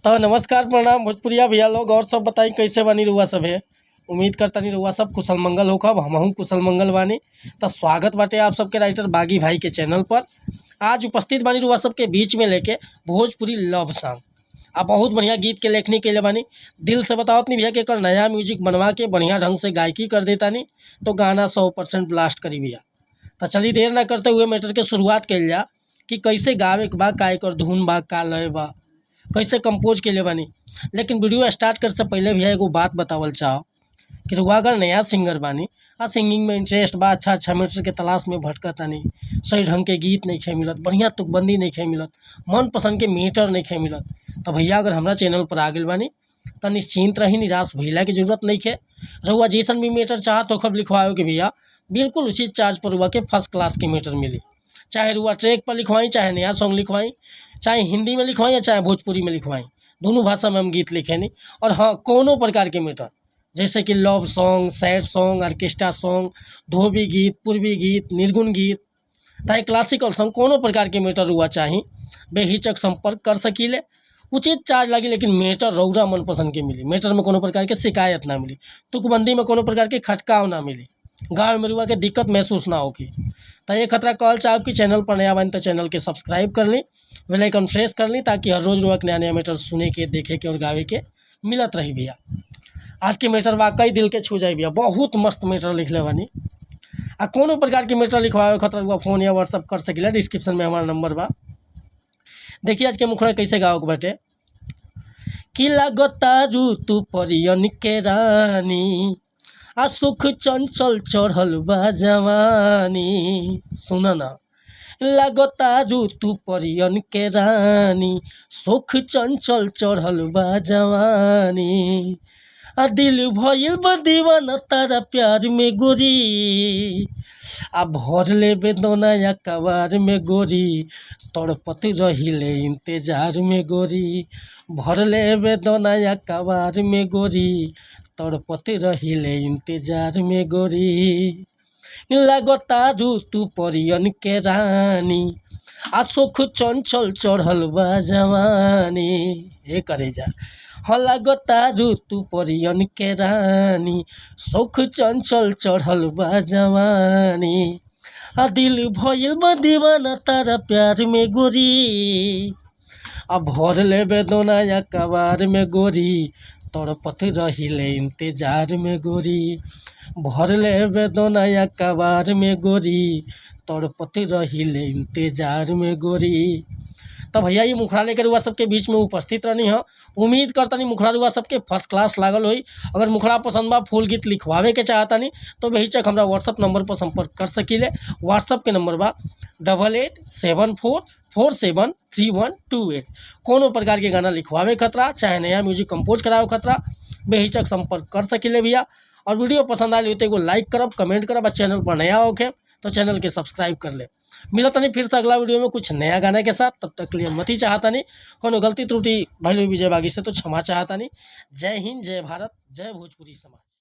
तो नमस्कार प्रणाम भोजपुरिया भैया लोग और सब बताई कैसे बानी रउआ सब है। उम्मीद करता नहीं रउआ सब कुशल मंगल होखब, हमहू कुशल मंगल बानी। तो स्वागत बाटे आप सबके राइटर बागी भाई के चैनल पर। आज उपस्थित बानी रउआ सबके बीच में लेके भोजपुरी लव सॉन्ग आ बहुत बढ़िया गीत के लेखनी के लिए बानी। दिल से बताओ नहीं भैया कि एकर नया म्यूजिक बनवा के बढ़िया ढंग से गायकी कर देता नहीं तो गाना 100% ब्लास्ट करी भैया। तो चलिए देर ना करते हुए मैटर के शुरुआत कल जा कि कैसे गावे के बा, का एकर धुन बा, का लय बा, कैसे कंपोज के लिए बानी। लेकिन वीडियो स्टार्ट कर से पहले भैया एगो बात बतावल चाहो कि रुआ अगर नया सिंगर बानी आ सिंगिंग में इंटरेस्ट बा, अच्छा मैटर के तलाश में भटकतानी, सही ढंग के गीत नहीं खे मिलत, बढ़िया तुकबंदी नहीं खे मिलत, मन पसंद के मीटर नहीं खे मिलत, तो भैया अगर हमारा चैनल पर आ गए बानी तो निश्चिंत रही, निराश भइला की जरूरत नहीं खे। रुआ जैसन भी मीटर चाहत तो खब लिखवाओ के भैया बिल्कुल उचित चार्ज पर रुआ के फर्स्ट क्लास के मीटर मिली। चाहे रुआ ट्रैक पर लिखवाई, चाहे नया सॉन्ग लिखवाई, चाहे हिंदी में लिखवाई या चाहे भोजपुरी में लिखवाई, दोनों भाषा में हम गीत लिखेनी। और हाँ, कोनो प्रकार के मीटर जैसे कि love song, sad song, orchestra song, धोबी गीत, पूर्वी गीत, निर्गुण गीत, चाहे क्लासिकल सॉन्ग, कोनो प्रकार के मीटर रुआ चाही बेहिचक संपर्क कर सकीले। उचित चार्ज लगी लेकिन मीटर रौरा मनपसंद के मिली। मीटर में कोनो प्रकार के शिकायत ना मिली, तुकबंदी में कोनो प्रकार के खटकाव ना मिली, गाँव में रुआ के दिक्कत महसूस ना होगी। तो ये खतरा कॉल चाहे आपकी चैनल पर नया बन तो चैनल के सब्सक्राइब कर ली, बेल आइकन प्रेस कर ली ताकि हर रोज़ रुआ के नया नया मीटर सुने के, देखे के और गावे के मिलत रही भैया। आज के मीटर वाकई दिल के छू जाए भैया, बहुत मस्त मीटर लिखले बानी। आ कोनो प्रकार के मीटर लिखवावे खतरा हुआ फ़ोन या व्हाट्सअप कर सकिला, डिस्क्रिप्शन में हमारा नंबर बा। देखिए आज के मुखड़ा कैसे गाओ के बाटे कि लागता ऋतु परियन के रानी आ सुख चंचल चढ़ल बा जवानी। सुन ना, लागता ऋतु परियन के रानी सुख चंचल चढ़ल बा जवानी। आ दिल भइल बा दीवाना तारा प्यार में गोरी, आ भर ले बेदना या कवार में गोरी, तड़पत रहिले इंतजार में गोरी, भर ले बेदना या कवार में गोरी, तड़पत रहिले इंतजार में गोरी। लागता ऋतु परियन के रानी आ सुख चंचल चढ़ल बा जवानी। ए करे जा हाँ, लागता ऋतु परियन के रानी सुख चंचल चढ़ल बा जवानी। आ दिल भइल बा दीवाना तारा प्यार में गोरी, आ भर ले बेदना या कबार में गोरी, तड़पत रहिले इंतजार में गोरी, भर ले बेदना या कबार में गोरी, तड़पत रहिले इंतजार में गोरी। तो भैया ये मुखड़ा लेकर हुआ सबके बीच में उपस्थित रहनी है। उम्मीद करता नहीं मुखड़ा हुआ सबके फर्स्ट क्लास लागल होई। अगर मुखड़ा पसंद बा, फुल गीत लिखवावे के चाहता नहीं तो बेहिचक हमारा व्हाट्सअप नंबर पर संपर्क कर सकीले। व्हाट्सअप के नंबर बा 8874473128। कोनो प्रकार के गाना लिखवावे खतरा, चाहे नया म्यूजिक कंपोज करावे खतरा, बेहिचक संपर्क कर सकीले भैया। और वीडियो पसंद आए तो एगो लाइक करब, कमेंट करब, चैनल पर नया होके तो चैनल के सब्सक्राइब कर ले। मिला नहीं फिर से अगला वीडियो में कुछ नया गाने के साथ। तब तक के लिए मत ही चाहता नहीं, कोनो गलती त्रुटि भइल विजय बागी से तो क्षमा चाहता नहीं। जय हिंद, जय भारत, जय भोजपुरी समाज।